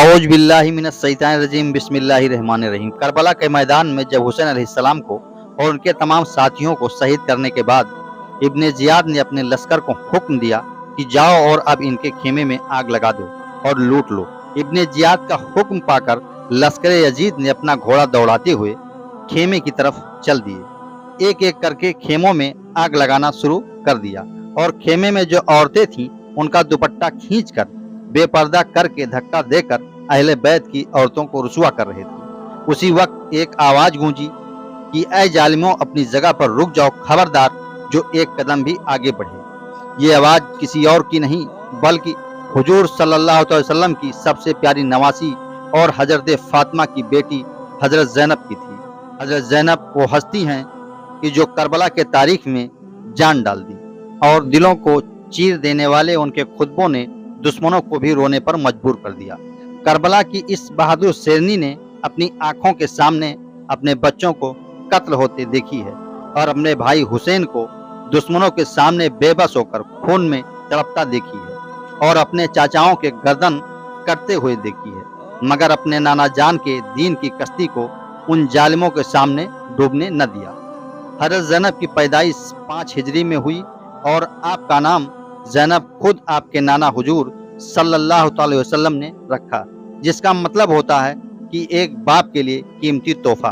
औज बिल्लाहि मिनश शैतानिर रजीम बिस्मिल्लाहिर रहमानिर रहीम। करबला के मैदान में जब हुसैन अलैहिस्सलाम को और उनके तमाम साथियों को शहीद करने के बाद इब्ने जियाद ने अपने लश्कर को हुक्म दिया कि जाओ और अब इनके खेमे में आग लगा दो और लूट लो। इब्ने जियाद का हुक्म पाकर लश्कर यजीद ने अपना घोड़ा दौड़ाते हुए खेमे की तरफ चल दिए। एक एक करके खेमों में आग लगाना शुरू कर दिया और खेमे में जो औरतें थीं उनका दुपट्टा खींचकर बेपर्दा करके धक्का देकर अहले बैत की औरतों को रुसवा कर रहे थे। उसी वक्त एक आवाज गूंजी कि ऐ जालिमों, अपनी जगह पर रुक जाओ, खबरदार जो एक कदम भी आगे बढ़े। ये आवाज किसी और की नहीं बल्कि हुजूर सल्लल्लाहु अलैहि वसल्लम की सबसे प्यारी नवासी और हजरत फातिमा की बेटी हजरत ज़ैनब की थी। हजरत ज़ैनब वो हस्ती हैं कि जो करबला के तारीख में जान डाल दी और दिलों को चीर देने वाले उनके खुतबों ने दुश्मनों को भी रोने पर मजबूर कर दिया। करबला की इस बहादुर शेरनी ने अपनी आंखों के सामने अपने बच्चों को कत्ल होते देखी है और अपने भाई हुसैन को दुश्मनों के सामने बेबस होकर खून में तड़पता देखी है और अपने चाचाओं के गर्दन कटते हुए देखी है, मगर अपने नाना जान के दीन की कश्ती को उन जालिमों के सामने डूबने न दिया। हजरत ज़ैनब की पैदाइश 5 हिजरी में हुई और आपका नाम ज़ैनब खुद आपके नाना हुजूर सल्लल्लाहु अलैहि वसल्लम ने रखा, जिसका मतलब होता है कि एक बाप के लिए कीमती तोहफा।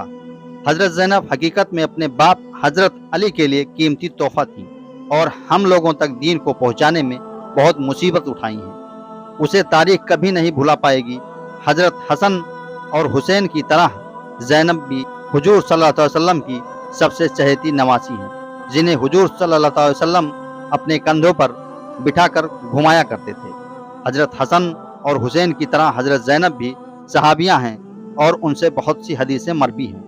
हजरत ज़ैनब हकीकत में अपने बाप हजरत अली के लिए कीमती तोहफा थी और हम लोगों तक दीन को पहुंचाने में बहुत मुसीबत उठाई है। उसे तारीख कभी नहीं भुला पाएगी। हजरत हसन और हुसैन की तरह ज़ैनब भी हुजूर सल्लल्लाहु अलैहि वसल्लम की सबसे चहेती नवासी हैं, जिन्हें हुजूर सल्लल्लाहु अलैहि वसल्लम अपने कंधों पर बिठाकर घुमाया करते थे। हजरत हसन और हुसैन की तरह हजरत ज़ैनब भी सहाबियाँ हैं और उनसे बहुत सी हदीसें मरवी हैं।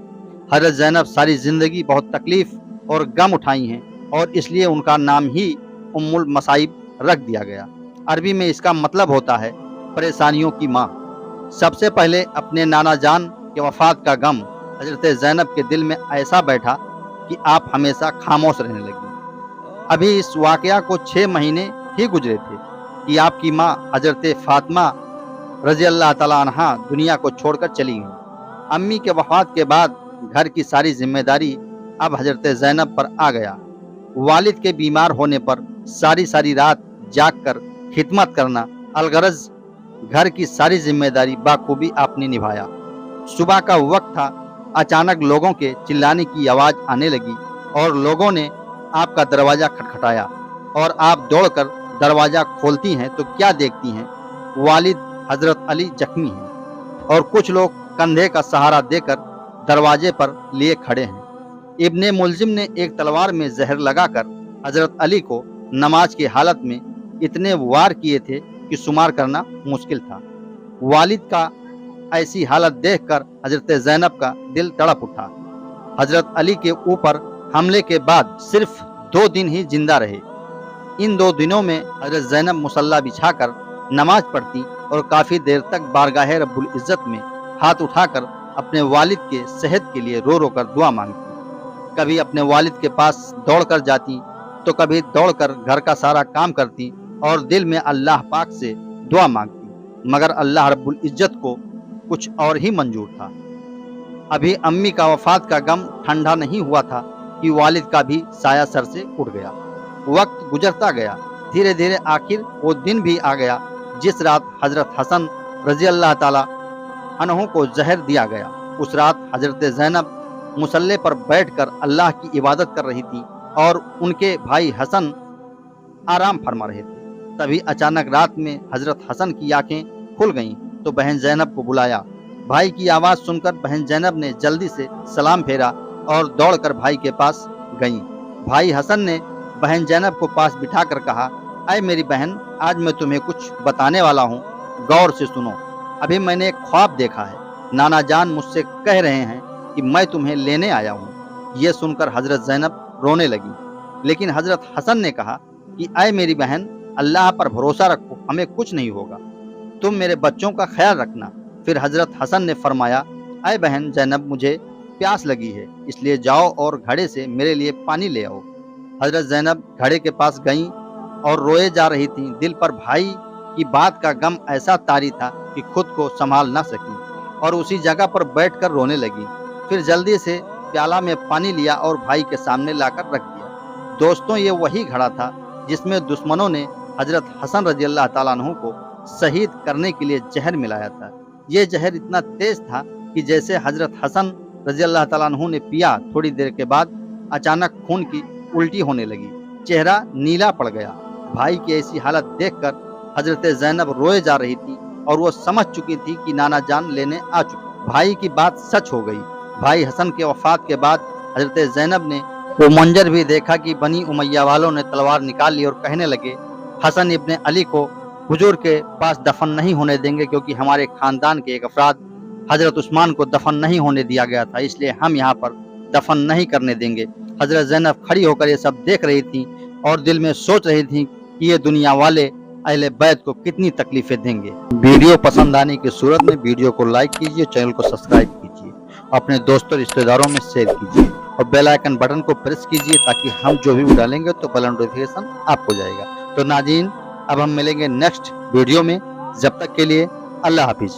हजरत ज़ैनब सारी ज़िंदगी बहुत तकलीफ़ और गम उठाई हैं और इसलिए उनका नाम ही उम्मुल मसाइब रख दिया गया। अरबी में इसका मतलब होता है परेशानियों की माँ। सबसे पहले अपने नाना जान के वफ़ात का गम हजरत ज़ैनब के दिल में ऐसा बैठा कि आप हमेशा खामोश रहने लगी। अभी इस वाक़या को 6 महीने ही गुजरे थे कि आपकी माँ हजरत फातिमा रज़ी अल्लाह ताला अन्हा दुनिया को छोड़कर चली गईं। अम्मी के वफ़ात के बाद घर की सारी जिम्मेदारी अब हजरत ज़ैनब पर आ गया। वालिद के बीमार होने पर सारी सारी रात जागकर खिदमत करना, अलगरज घर की सारी जिम्मेदारी बाखूबी आपने निभाया। सुबह का वक्त था, अचानक लोगों के चिल्लाने की आवाज़ आने लगी और लोगों ने आपका दरवाज़ा खटखटाया और आप दौड़कर दरवाज़ा खोलती हैं तो क्या देखती हैं, वालिद हजरत अली जख्मी हैं और कुछ लोग कंधे का सहारा देकर दरवाजे पर लिए खड़े हैं। इब्ने मुलजिम ने एक तलवार में जहर लगाकर हजरत अली को नमाज की हालत में इतने वार किए थे कि शुमार करना मुश्किल था। वालिद का ऐसी हालत देखकर हजरत ज़ैनब का दिल तड़प उठा। हजरत अली के ऊपर हमले के बाद सिर्फ 2 दिन ही जिंदा रहे। इन 2 दिनों में हजरत ज़ैनब मुसल्ला बिछाकर नमाज पढ़ती और काफ़ी देर तक बारगाह रब्बुल इज़्ज़त में हाथ उठाकर अपने वालिद के सेहत के लिए रो रो कर दुआ मांगती। कभी अपने वालिद के पास दौड़कर जाती तो कभी दौड़कर घर का सारा काम करती और दिल में अल्लाह पाक से दुआ मांगती, मगर अल्लाह रब्बुल इज़्ज़त को कुछ और ही मंजूर था। अभी अम्मी का वफ़ात का गम ठंडा नहीं हुआ था कि वालिद का भी साया सर से उठ गया। वक्त गुजरता गया, धीरे धीरे आखिर वो दिन भी आ गया जिस रात हजरत हसन रज़ी अल्लाह ताला अन्हु को जहर दिया गया। उस रात हजरत ज़ैनब मुसल्ले पर बैठकर अल्लाह की इबादत कर रही थी और उनके भाई हसन आराम फरमा रहे थे। तभी अचानक रात में हजरत हसन की आंखें खुल गईं तो बहन ज़ैनब को बुलाया। भाई की आवाज़ सुनकर बहन ज़ैनब ने जल्दी से सलाम फेरा और दौड़कर भाई के पास गईं। भाई हसन ने बहन ज़ैनब को पास बिठाकर कहा, ऐ मेरी बहन, आज मैं तुम्हें कुछ बताने वाला हूँ, गौर से सुनो। अभी मैंने एक ख्वाब देखा है। नाना जान मुझसे कह रहे हैं कि मैं तुम्हें लेने आया हूँ। ये सुनकर हजरत ज़ैनब रोने लगी, लेकिन हजरत हसन ने कहा कि ऐ मेरी बहन, अल्लाह पर भरोसा रखो, हमें कुछ नहीं होगा, तुम मेरे बच्चों का ख्याल रखना। फिर हजरत हसन ने फरमाया, ऐ बहन ज़ैनब, मुझे प्यास लगी है, इसलिए जाओ और घड़े से मेरे लिए पानी ले आओ। हजरत ज़ैनब घड़े के पास गईं और रोए जा रही थीं। दिल पर भाई की बात का गम ऐसा तारी था कि खुद को संभाल ना सकी और उसी जगह पर बैठकर रोने लगी। फिर जल्दी से प्याला में पानी लिया और भाई के सामने लाकर रख दिया। दोस्तों, ये वही घड़ा था जिसमें दुश्मनों ने हजरत हसन रजी अल्लाह ताला अन्हु को शहीद करने के लिए जहर मिलाया था। ये जहर इतना तेज था कि जैसे हजरत हसन रजी अल्लाह ताला अन्हु ने पिया, थोड़ी देर के बाद अचानक खून की उल्टी होने लगी, चेहरा नीला पड़ गया। भाई की ऐसी हालत देखकर हजरत ज़ैनब रोए जा रही थी और वो समझ चुकी थी कि नाना जान लेने आ चुके। भाई की बात सच हो गई। भाई हसन के वफात के बाद हजरत ज़ैनब ने वो मंजर भी देखा कि बनी उमैया वालों ने तलवार निकाल ली और कहने लगे, हसन इब्ने अली को हुजूर के पास दफन नहीं होने देंगे, क्योंकि हमारे खानदान के एक अफराद हजरत उस्मान को दफन नहीं होने दिया गया था, इसलिए हम यहाँ पर दफन नहीं करने देंगे। हजरत ज़ैनब खड़ी होकर ये सब देख रही थी और दिल में सोच रही थी कि ये दुनिया वाले अहले बैत को कितनी तकलीफें देंगे। वीडियो पसंद आने की सूरत में वीडियो को लाइक कीजिए, चैनल को सब्सक्राइब कीजिए, अपने दोस्तों रिश्तेदारों में शेयर कीजिए और बेल आइकन बटन को प्रेस कीजिए ताकि हम जो भी डालेंगे तो बेल नोटिफिकेशन आपको जाएगा। तो नाज़रीन, अब हम मिलेंगे नेक्स्ट वीडियो में। जब तक के लिए अल्लाह हाफिज।